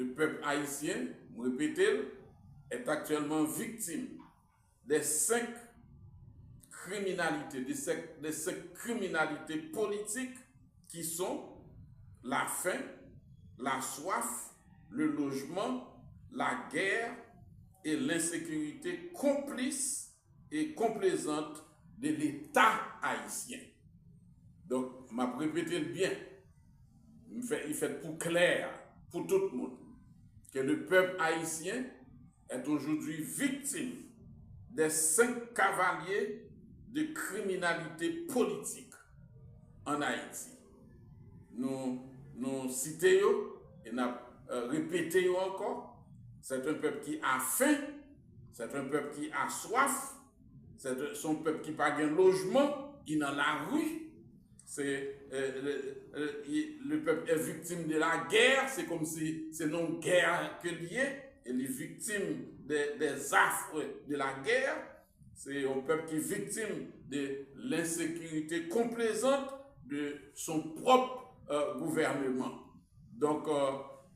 le peuple haïtien, je répète, est actuellement victime des 5 criminalités, des 5 criminalités politiques qui sont la faim, la soif, le logement, la guerre et l'insécurité complice et complaisante de l'État haïtien. Donc, je vais répéter bien, il fait pour clair, pour tout le monde, que le peuple haïtien est aujourd'hui victime des 5 cavaliers de criminalité politique en Haïti. Nous citons et nous répétons encore, c'est un peuple qui a faim, c'est un peuple qui a soif, c'est son peuple qui n'a pas de logement, il est dans la rue. Le peuple est victime de la guerre, c'est comme si c'est non guerre que lié, il est victime des affres de la guerre, c'est un peuple qui est victime de l'insécurité complaisante de son propre gouvernement. Donc,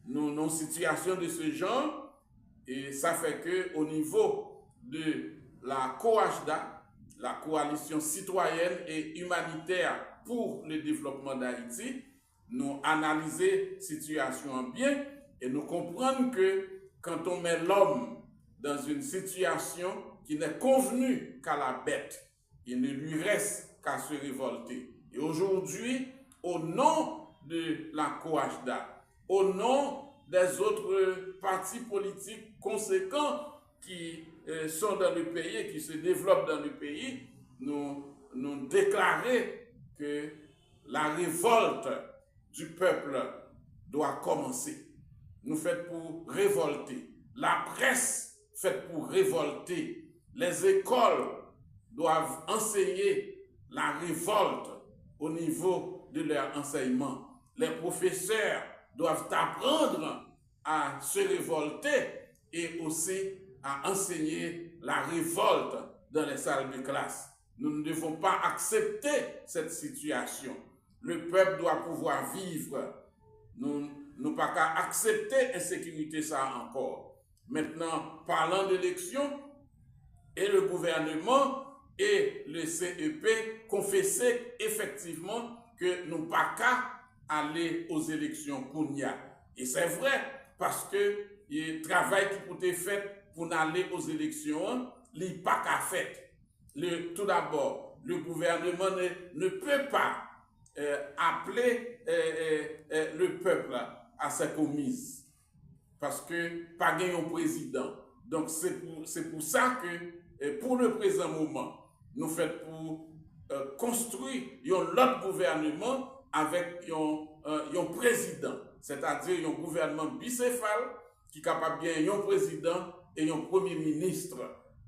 nous avons une situation de ce genre, et ça fait que au niveau de la COAJDA, la coalition citoyenne et humanitaire pour le développement d'Haïti, nous analysons la situation bien et nous comprenons que quand on met l'homme dans une situation qui n'est convenue qu'à la bête, il ne lui reste qu'à se révolter. Et aujourd'hui, au nom de la COAJDA, au nom des autres partis politiques conséquents qui sont dans le pays et qui se développent dans le pays, nous déclarons que la révolte du peuple doit commencer. Nous faisons pour révolter. La presse fait pour révolter. Les écoles doivent enseigner la révolte au niveau de leur enseignement. Les professeurs doivent apprendre à se révolter et aussi à enseigner la révolte dans les salles de classe. Nous ne devons pas accepter cette situation. Le peuple doit pouvoir vivre. Nous ne pas qu'à accepter l'insécurité ça encore. Maintenant, parlant d'élection, et le gouvernement et le CEP confessaient effectivement que nous pas qu'à aller aux élections pour nous. Et c'est vrai, parce que le travail qui peut être fait pour aller aux élections, il n'est pas qu'à fait. Tout d'abord, le gouvernement ne peut pas appeler le peuple à sa commise, parce que pas un président. Donc c'est pour ça que pour le présent moment, nous faisons pour construire un autre gouvernement avec un président, c'est-à-dire un gouvernement bicéphale qui est capable bien un président et un premier ministre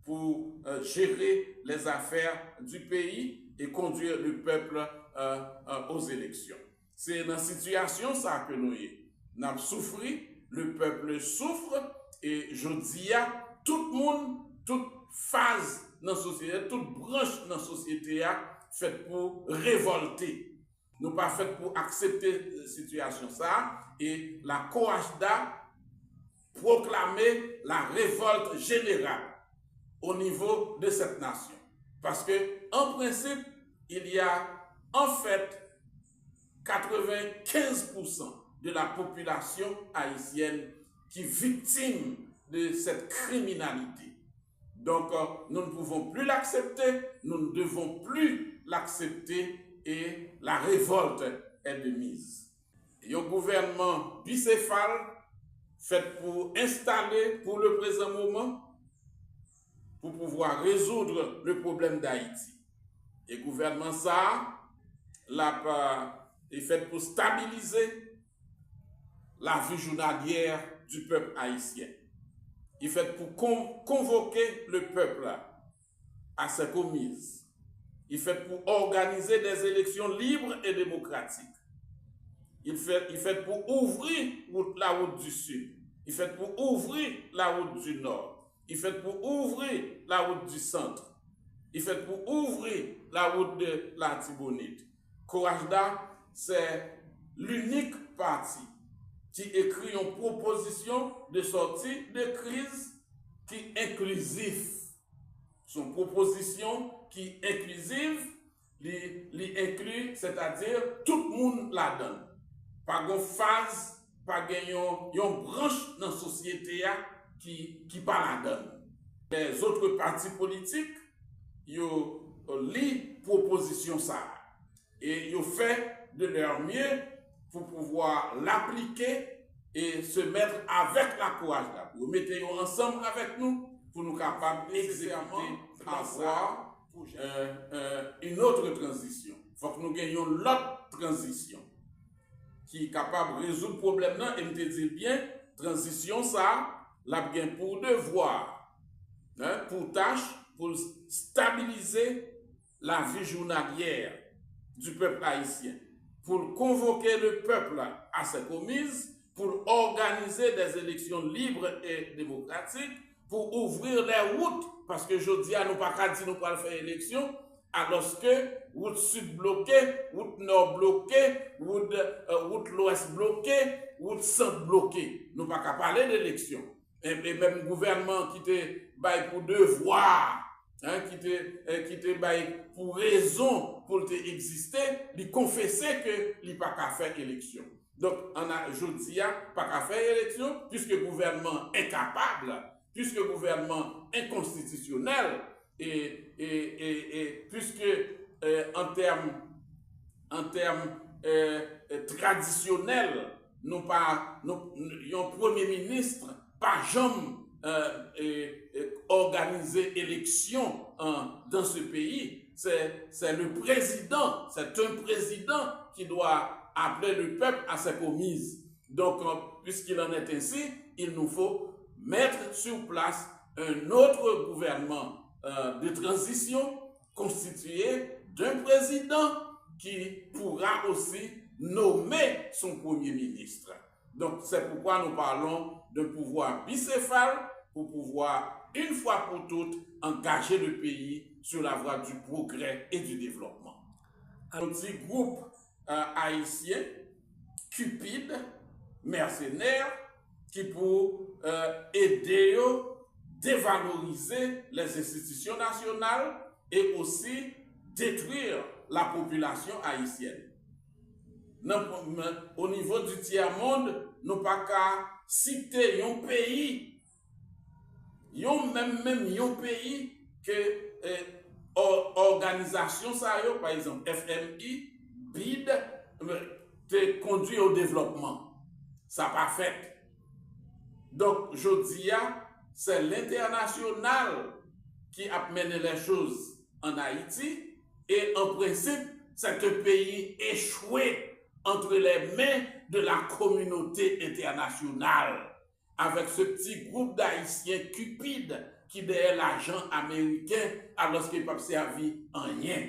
pour gérer les affaires du pays et conduire le peuple aux élections. C'est dans cette situation ça que nous avons souffert, le peuple souffre et je dis à tout le monde, toute phase dans la société, toute branche dans la société fait pour révolter. Nous pas fait pour accepter la situation ça et la COAJDA proclamer la révolte générale au niveau de cette nation. Parce que, en principe, il y a en fait 95% de la population haïtienne qui est victime de cette criminalité. Donc, nous ne pouvons plus l'accepter, nous ne devons plus l'accepter et la révolte est de mise. Et un gouvernement bicéphale fait pour installer pour le présent moment pour pouvoir résoudre le problème d'Haïti. Et le gouvernement ça est fait pour stabiliser la vie journalière du peuple haïtien. Il est fait pour convoquer le peuple à sa commise. Il est fait pour organiser des élections libres et démocratiques. Il est fait pour ouvrir la route du sud. Il est fait pour ouvrir la route du nord. Il est fait pour ouvrir la route du centre. Il est fait pour ouvrir la route de la Tibonite. COAJDA, c'est l'unique parti qui écrit une proposition de sortie de crise qui est inclusive. Son proposition qui est inclusive, li inclut, c'est-à-dire tout le monde la donne. Pas une phase, pas une branche dans la société qui pas la donne. Les autres partis politiques, ils lisent proposition ça et ils fait de leur mieux pour pouvoir l'appliquer et se mettre avec la courage là. Vous mettez ensemble avec nous pour nous capables d'exécuter, avoir une autre transition. Il faut que nous gagnions l'autre transition qui est capable de résoudre le problème là et me dire bien, transition ça, la bien pour devoir, pour tâche, pour stabiliser la vie journalière du peuple haïtien, pour convoquer le peuple à ses commises, pour organiser des élections libres et démocratiques, pour ouvrir les routes, parce que je dis à nous pas qu'à dire nous pas faire élection, alors que route sud bloquée, route nord bloquée, route l'ouest bloquée, route centre bloquée. Nous pas qu'à parler d'élection. Et même gouvernement qui était bail pour devoir, qui était bail pour raison pour exister, il confessait que il pas qu'à faire élection. Donc on a je dis pas qu'à faire élection puisque le gouvernement est incapable, puisque le gouvernement inconstitutionnel et puisque en termes traditionnels, nous pas un premier ministre pas jamais organiser élection dans ce pays. C'est le président, c'est un président qui doit appeler le peuple à ses commises. Donc, puisqu'il en est ainsi, il nous faut mettre sur place un autre gouvernement de transition constitué d'un président qui pourra aussi nommer son premier ministre. Donc, c'est pourquoi nous parlons de pouvoir bicéphale pour pouvoir, une fois pour toutes, engager le pays sur la voie du progrès et du développement. Un petit groupe haïtien, cupide, mercenaire, qui pour aider à dévaloriser les institutions nationales et aussi détruire la population haïtienne. Au niveau du tiers-monde, nous pas qu'à citer un pays, même un pays que organisation ça yo, par exemple FMI, BID, te conduit au développement. Ça pas fait. Donc je dis c'est l'international qui a mené les choses en Haïti et en principe c'est un pays échoué entre les mains de la communauté internationale, avec ce petit groupe d'Haïtiens cupides qui derrière l'argent américain alors qu'il n'a pas servi en rien.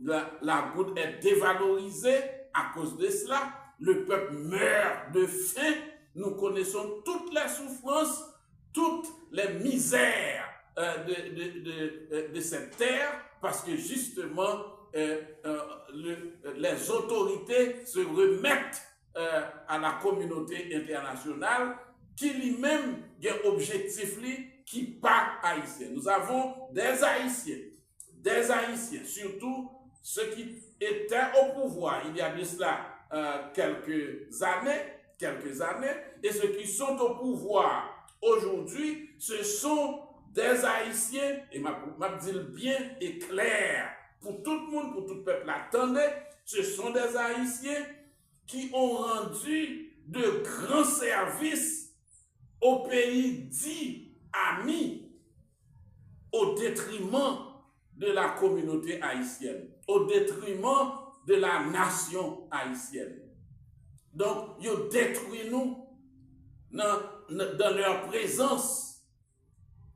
La goutte est dévalorisée à cause de cela. Le peuple meurt de faim. Nous connaissons toutes les souffrances, toutes les misères de cette terre parce que justement les autorités se remettent à la communauté internationale qui lui-même a un objectif qui pas haïtien. Nous avons des Haïtiens, surtout ceux qui étaient au pouvoir il y a de cela quelques années, et ceux qui sont au pouvoir aujourd'hui, ce sont des Haïtiens, et m'a dit bien et clair, pour tout le monde, pour tout le peuple, attendez, ce sont des Haïtiens qui ont rendu de grands services au pays dit ami, au détriment de la communauté haïtienne, au détriment de la nation haïtienne. Donc, ils détruisent nous dans leur présence,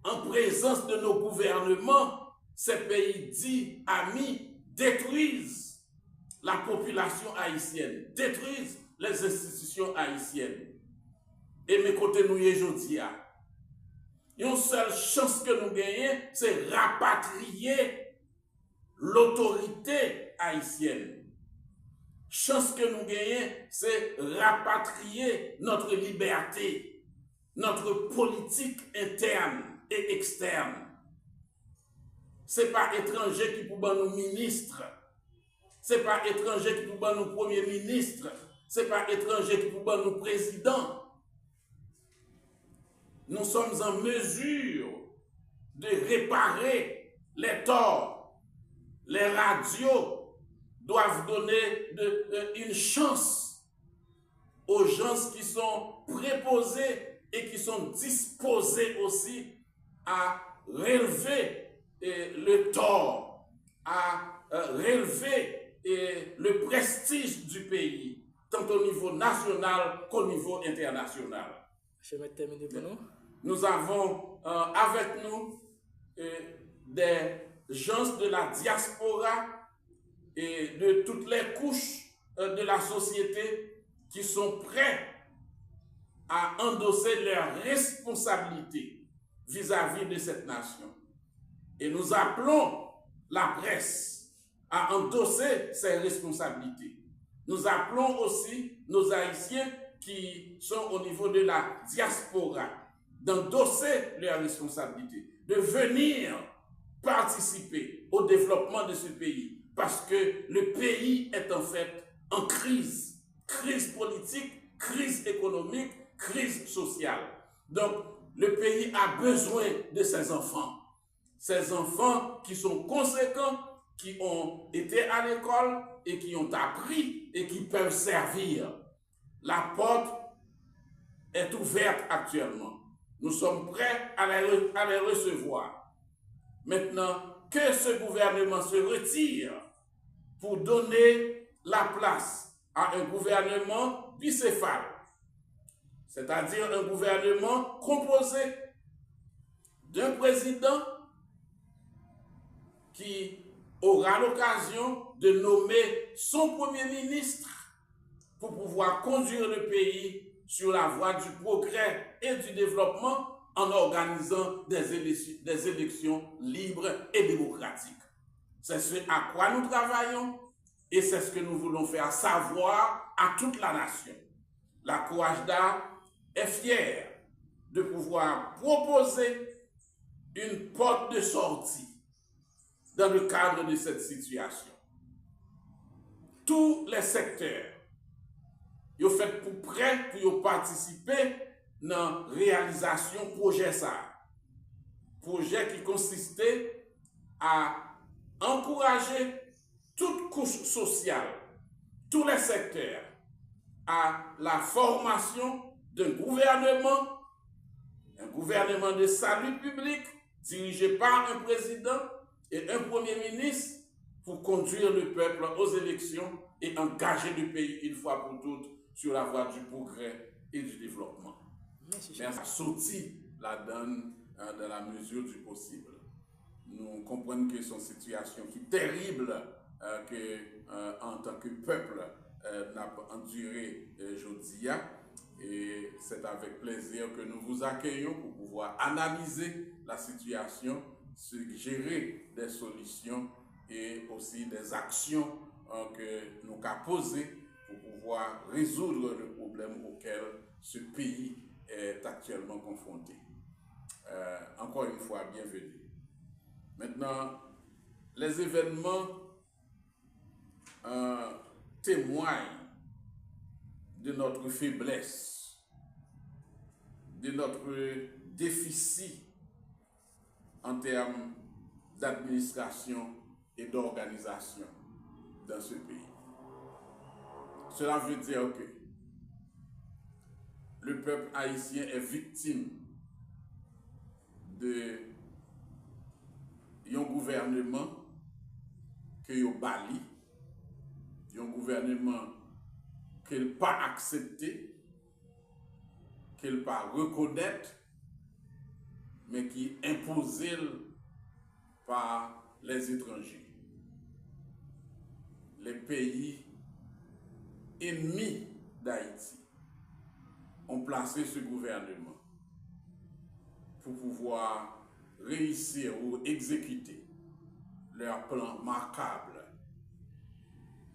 en présence de nos gouvernements. Ces pays dits amis détruisent la population haïtienne, détruisent les institutions haïtiennes. Et mes côtés nous y aujourd'hui, une seule chance que nous gagnons, c'est rapatrier l'autorité haïtienne. chance que nous gagnons, c'est rapatrier notre liberté, notre politique interne et externe. Ce n'est pas étranger qui peut nous ministre. Ce n'est pas étranger qui peut nous premier ministre. Ce n'est pas étranger qui peut nous président. Nous sommes en mesure de réparer les torts. Les radios doivent donner une chance aux gens qui sont préposés et qui sont disposés aussi à relever le tort, à relever le prestige du pays, tant au niveau national qu'au niveau international. Je vais terminer pour nous. Nous avons avec nous des gens de la diaspora et de toutes les couches de la société qui sont prêts à endosser leurs responsabilités vis-à-vis de cette nation. Et nous appelons la presse à endosser ses responsabilités. Nous appelons aussi nos Haïtiens qui sont au niveau de la diaspora d'endosser leurs responsabilités, de venir participer au développement de ce pays, parce que le pays est en fait en crise, crise politique, crise économique, crise sociale. Donc, le pays a besoin de ses enfants qui sont conséquents, qui ont été à l'école et qui ont appris et qui peuvent servir. La porte est ouverte actuellement. Nous sommes prêts à les recevoir. Maintenant, que ce gouvernement se retire pour donner la place à un gouvernement bicéphale, c'est-à-dire un gouvernement composé d'un président qui aura l'occasion de nommer son premier ministre pour pouvoir conduire le pays sur la voie du progrès et du développement en organisant des élections libres et démocratiques. C'est ce à quoi nous travaillons et c'est ce que nous voulons faire savoir à toute la nation. La Kouajda est fière de pouvoir proposer une porte de sortie dans le cadre de cette situation. Tous les secteurs ils sont faits pour prêt pour participer dans la réalisation projet ça. Projet qui consistait à encourager toute couche sociale, tous les secteurs, à la formation d'un gouvernement de salut public dirigé par un président et un premier ministre pour conduire le peuple aux élections et engager le pays une fois pour toutes sur la voie du progrès et du développement. Mais ça sortit la donne dans la mesure du possible. Nous comprenons que c'est une situation qui est terrible que en tant que peuple n'a pas enduré aujourd'hui. Et c'est avec plaisir que nous vous accueillons pour pouvoir analyser la situation, suggérer des solutions et aussi des actions que nous avons posées pour pouvoir résoudre le problème auquel ce pays est actuellement confronté. Encore une fois, bienvenue. Maintenant, les événements témoignent de notre faiblesse, de notre déficit en termes d'administration et d'organisation dans ce pays. Cela veut dire que le peuple haïtien est victime d'un gouvernement qui est bali, un gouvernement qu'il n'a pas accepté, qu'il n'a pas reconnaître, mais qui est imposé par les étrangers. Les pays ennemis d'Haïti ont placé ce gouvernement pour pouvoir réussir ou exécuter leur plan marquable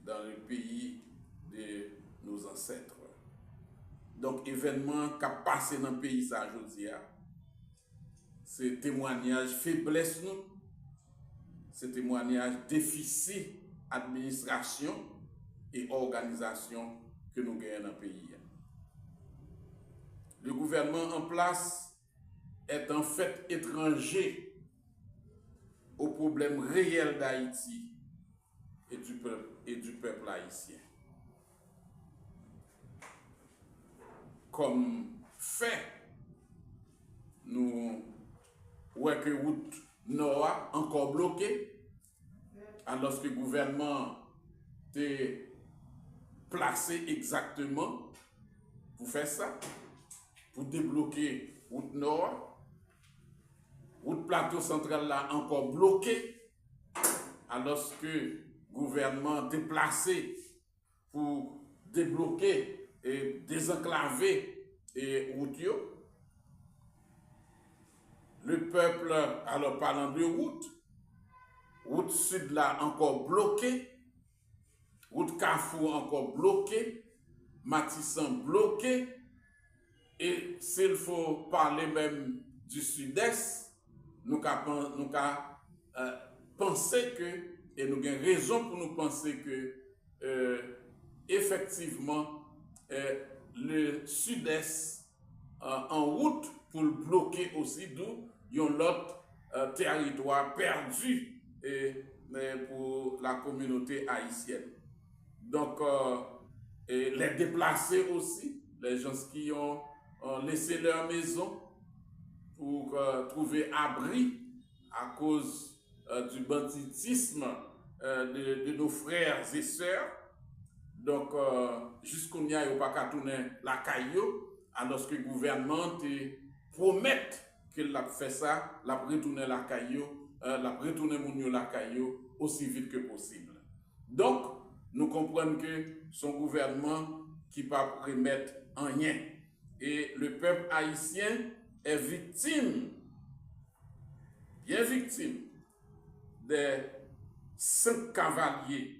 dans le pays de nos ancêtres. Donc, événement qui a passé dans le pays, ça, aujourd'hui, c'est témoignage faiblesse, nous, c'est témoignage déficit administration et organisation que nous gagnons dans le pays. Le gouvernement en place est en fait étranger aux problèmes réels d'Haïti et du peuple haïtien. Comme fait, nous voyons que route nord encore bloquée, alors que le gouvernement est placé exactement pour faire ça, pour débloquer route nord, route plateau central là encore bloqué, alors que le gouvernement est placé pour débloquer et désenclaver et route. Le peuple, alors parlant de route sud là encore bloquée, route Carrefour encore bloquée, Matissan bloqué, et s'il faut parler même du sud-est, nous avons pensé que, et nous avons raison pour nous penser que, effectivement, le sud-est en route pour le bloquer aussi, d'où il y a l'autre territoire perdu pour la communauté haïtienne. Donc, les déplacés aussi, les gens qui ont laissé leur maison pour trouver abri à cause du banditisme de nos frères et sœurs. Donc, jusqu'au n'y a pas qu'à tourner la caillou, alors que le gouvernement promet qu'il a fait ça, l'a retourné la caillou, l'a retourné la caillou aussi vite que possible. Donc, nous comprenons que son gouvernement qui ne peut pas remettre en rien. Et le peuple haïtien est victime, bien victime, des 5 cavaliers